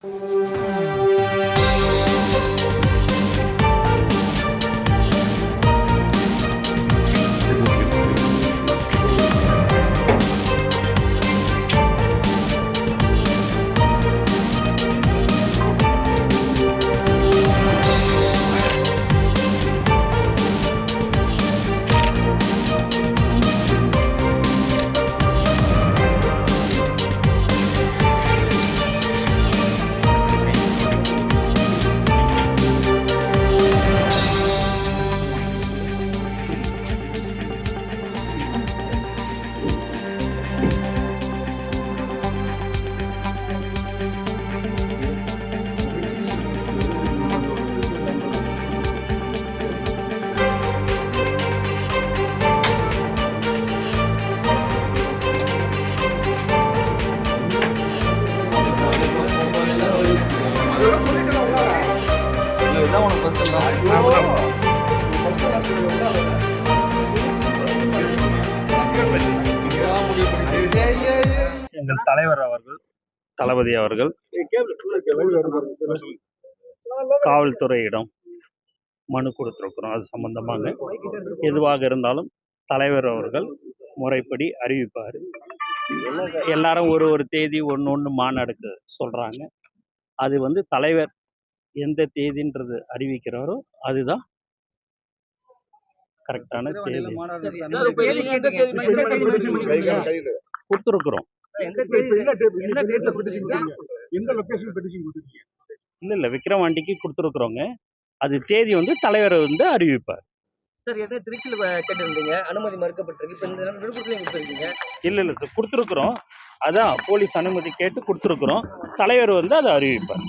எங்கள் தலைவர் அவர்கள், தளபதி அவர்கள் காவல்துறையிடம் மனு கொடுத்துருக்குறோம். அது சம்பந்தமாக எதுவாக இருந்தாலும் தலைவர் அவர்கள் முறைப்படி அறிவிப்பார். எல்லாரும் ஒரு தேதி ஒன்று மாநாடுக்கு சொல்றாங்க. அது தலைவர் எந்த தேதின்றது அறிவிக்கிறாரோ அதுதான் கரெக்டான தேதி. கொடுத்துருக்குறோம். இல்ல விக்கிரவாண்டிக்கு கொடுத்துருக்குறோங்க. அது தேதி தலைவர் அறிவிப்பார். சார் திருச்சியில் கேட்டிருந்தீங்க, அனுமதி மறுக்கப்பட்டிருக்கு. இப்போ இந்த விழுப்புரத்துலையும் கொடுத்துருக்கீங்க. இல்ல சார் கொடுத்துருக்குறோம். அதான் போலீஸ் அனுமதி கேட்டு கொடுத்துருக்குறோம். தலைவர் அதை அறிவிப்பார்.